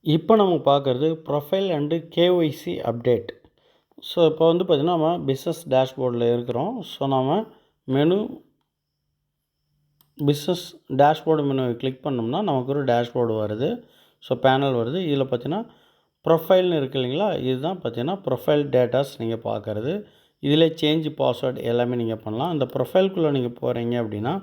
இப்போ நம்ம பார்க்குறது profile and KYC update. So இப்போ வந்து பார்த்திங்கன்னா நம்ம பிஸ்னஸ் டேஷ்போர்டில் இருக்கிறோம். ஸோ நம்ம மெனு பிஸ்னஸ் டேஷ்போர்டு மெனுவை கிளிக் பண்ணோம்னா நமக்கு ஒரு டேஷ்போர்டு வருது. ஸோ பேனல் வருது. இதில் பார்த்திங்கன்னா ப்ரொஃபைல்னு இருக்குது இல்லைங்களா, இதுதான் பார்த்திங்கன்னா ப்ரொஃபைல் டேட்டாஸ் நீங்கள் பார்க்குறது. இதில் சேஞ்ச் பாஸ்வேர்டு எல்லாமே நீங்கள் பண்ணலாம். அந்த ப்ரொஃபைல்குள்ளே நீங்கள் போகிறீங்க அப்படின்னா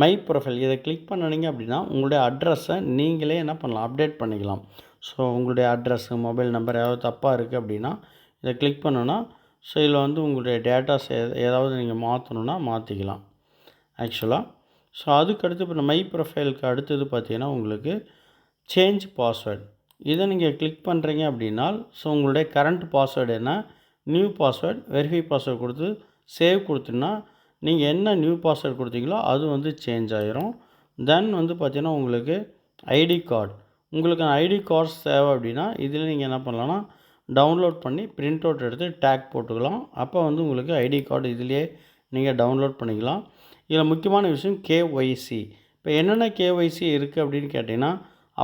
மை ப்ரொஃபைல் இதை கிளிக் பண்ணிங்க அப்படின்னா உங்களுடைய அட்ரஸை நீங்களே என்ன பண்ணலாம், அப்டேட் பண்ணிக்கலாம். ஸோ உங்களுடைய அட்ரஸ்ஸு, மொபைல் நம்பர் ஏதாவது தப்பாக இருக்குது அப்படின்னா இதை கிளிக் பண்ணுன்னா ஸோ இதில் வந்து உங்களுடைய டேட்டாஸ் ஏதாவது நீங்கள் மாற்றணுன்னா மாற்றிக்கலாம் ஆக்சுவலாக. ஸோ அதுக்கடுத்து இப்போ மை ப்ரொஃபைலுக்கு அடுத்தது பார்த்திங்கன்னா உங்களுக்கு சேஞ்ச் பாஸ்வேர்டு. இதை நீங்கள் கிளிக் பண்ணுறீங்க அப்படின்னா ஸோ உங்களுடைய கரண்ட் பாஸ்வேர்டு என்ன, நியூ பாஸ்வேர்டு, வெரிஃபை பாஸ்வேர்டு கொடுத்து சேவ் கொடுத்தீங்கன்னா நீங்கள் என்ன நியூ பாஸ்வேர்டு கொடுத்தீங்களோ அது வந்து சேஞ்ச் ஆகிரும். தென் வந்து பார்த்திங்கன்னா உங்களுக்கு ஐடி கார்டு, உங்களுக்கு ஐடி கார்ட்ஸ் தேவை அப்படின்னா இதில் நீங்கள் என்ன பண்ணலான்னா டவுன்லோட் பண்ணி பிரிண்ட் அவுட் எடுத்து டேக் போட்டுக்கலாம். அப்போ வந்து உங்களுக்கு ஐடி கார்டு இதிலே நீங்கள் டவுன்லோட் பண்ணிக்கலாம். இதில் முக்கியமான விஷயம் கேஒய்சி. இப்போ என்னென்ன கேஒய்சி இருக்குது அப்படின்னு கேட்டிங்கன்னா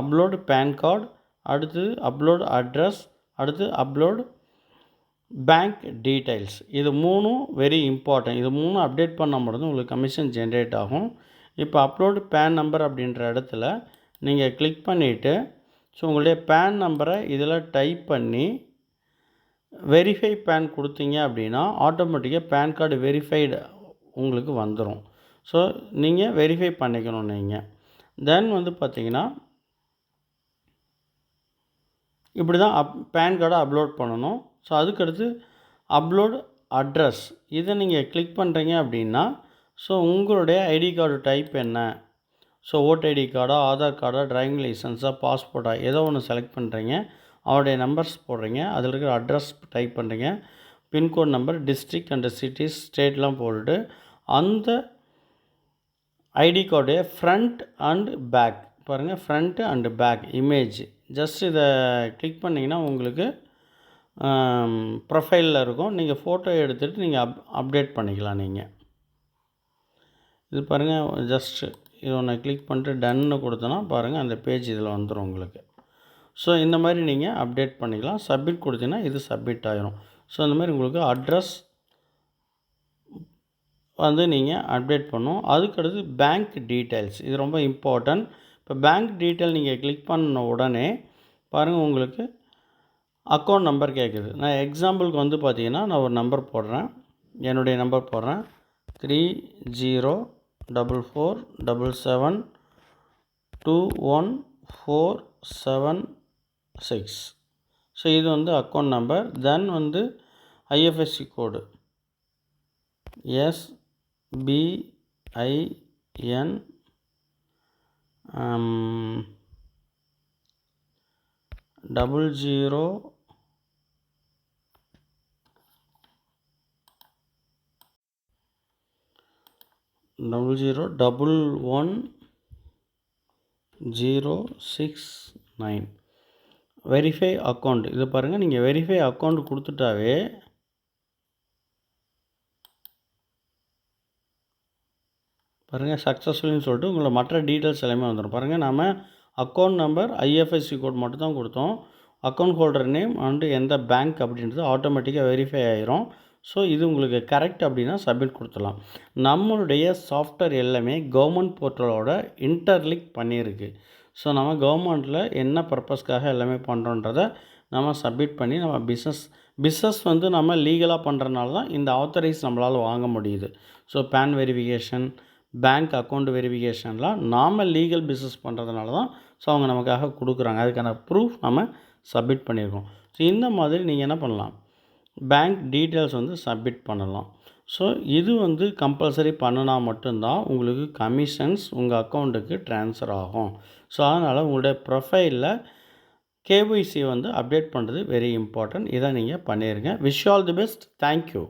அப்லோடு பேன் கார்டு, அடுத்து அப்லோடு அட்ரஸ், அடுத்து அப்லோடு பேங்க் டீட்டெயில்ஸ். இது மூணும் வெரி இம்பார்ட்டன்ட். இது மூணும் அப்டேட் பண்ணால் மட்டும்தான் உங்களுக்கு கமிஷன் ஜென்ரேட் ஆகும். இப்போ அப்லோடு பேன் நம்பர் அப்படின்ற இடத்துல நீங்கள் கிளிக் பண்ணிவிட்டு ஸோ உங்களுடைய பேன் நம்பரை இதில் டைப் பண்ணி வெரிஃபை பேன் கொடுத்தீங்க அப்படின்னா ஆட்டோமேட்டிக்காக பேன் கார்டு வெரிஃபைடு உங்களுக்கு வந்துடும். ஸோ நீங்கள் வெரிஃபை பண்ணிக்கணும் நீங்கள். தென் வந்து பார்த்திங்கன்னா இப்படி தான் பேன் கார்டை அப்லோட் பண்ணணும். ஸோ அதுக்கடுத்து அப்லோடு அட்ரஸ் இதை நீங்கள் கிளிக் பண்ணுறீங்க அப்படின்னா ஸோ உங்களுடைய ஐடி கார்டு டைப் என்ன, ஸோ ஓட்டர் ஐடி கார்டா, ஆதார் கார்டா, டிரைவிங் லைசன்ஸா, பாஸ்போர்ட்டா, ஏதோ ஒன்று செலக்ட் பண்ணுறீங்க. அவருடைய நம்பர்ஸ் போடுறீங்க, அதில் இருக்கிற அட்ரஸ் டைப் பண்ணுறீங்க, pincode number, district and cities, ஸ்டேட்லாம் போட்டுட்டு அந்த ஐடி கார்டைய ஃப்ரண்ட் அண்டு பேக் பாருங்கள், front and back image just இதை கிளிக் பண்ணிங்கன்னா உங்களுக்கு ப்ரொஃபைலில் இருக்கும். நீங்கள் ஃபோட்டோ எடுத்துகிட்டு நீங்கள் அப்டேட் பண்ணிக்கலாம். நீங்கள் இது பாருங்கள், ஜஸ்ட்டு இது ஒன்று கிளிக் பண்ணிட்டு டன்னு கொடுத்தோன்னா பாருங்கள் அந்த பேஜ் இதில் வந்துடும் உங்களுக்கு. ஸோ இந்த மாதிரி நீங்கள் அப்டேட் பண்ணிக்கலாம். சப்மிட் கொடுத்தீங்கன்னா இது சப்மிட் ஆகிரும். ஸோ இந்த மாதிரி உங்களுக்கு அட்ரஸ் வந்து நீங்கள் அப்டேட் பண்ணும். அதுக்கடுத்து பேங்க் டீட்டெயில்ஸ், இது ரொம்ப இம்பார்ட்டன்ட். இப்போ பேங்க் டீட்டெயில் நீங்கள் கிளிக் பண்ண உடனே பாருங்கள் உங்களுக்கு அக்கௌண்ட் நம்பர் கேட்குது. நான் எக்ஸாம்பிளுக்கு வந்து பார்த்திங்கன்னா நான் ஒரு நம்பர் போடுறேன், என்னுடைய நம்பர் போடுறேன் 3044772146. ஸோ இது வந்து அக்கௌண்ட் நம்பர். தென் வந்து IFSC code SBIN 00111069 verify account. இது பாருங்கள், நீங்கள் வெரிஃபை அக்கௌண்ட் கொடுத்துட்டாவே பாருங்கள் சக்ஸஸ்ஃபுல்னு சொல்லிட்டு உங்களை மற்ற டீட்டெயில்ஸ் எல்லாமே வந்துடும். பாருங்கள், நாம் அக்கௌண்ட் நம்பர், ஐஎஃப்எஸ்சி கோட் மட்டும் தான் கொடுத்தோம். அக்கௌண்ட் ஹோல்டர் நேம் அண்டு எந்த பேங்க் அப்படின்றது ஆட்டோமேட்டிக்காக வெரிஃபை ஆகிரும். ஸோ இது உங்களுக்கு கரெக்ட் அப்படின்னா சப்மிட் கொடுத்துடலாம். நம்மளுடைய சாஃப்ட்வேர் எல்லாமே கவர்மெண்ட் போர்ட்டலோட இன்டர்லிங்க் பண்ணியிருக்கு. ஸோ நம்ம கவர்மெண்ட்டில் என்ன பர்பஸ்க்காக எல்லாமே பண்ணுறோன்றதை நம்ம சப்மிட் பண்ணி நம்ம பிஸ்னஸ் வந்து நம்ம லீகலாக பண்ணுறதுனால தான் இந்த ஆத்தரைஸ் நம்மளால் வாங்க முடியுது. So PAN verification, bank account வெரிஃபிகேஷன்லாம் நாம் லீகல் பிஸ்னஸ் பண்ணுறதுனால தான் ஸோ அவங்க நமக்காக கொடுக்குறாங்க. அதுக்கான ப்ரூஃப் நம்ம சப்மிட் பண்ணியிருக்கோம். ஸோ இந்த மாதிரி நீங்கள் என்ன பண்ணலாம், பேங்க் டீட்டெயில்ஸ் வந்து சப்மிட் பண்ணலாம். ஸோ இது வந்து கம்பல்சரி பண்ணினா மட்டும்தான் உங்களுக்கு கமிஷன்ஸ் உங்கள் அக்கௌண்ட்டுக்கு ட்ரான்ஸ்ஃபர் ஆகும். ஸோ அதனால் உங்களுடைய ப்ரொஃபைலில் கேஒய்சி வந்து அப்டேட் பண்ணுறது வெரி இம்பார்ட்டன்ட். இதை நீங்கள் பண்ணிடுங்க. Wish all the best. Thank you.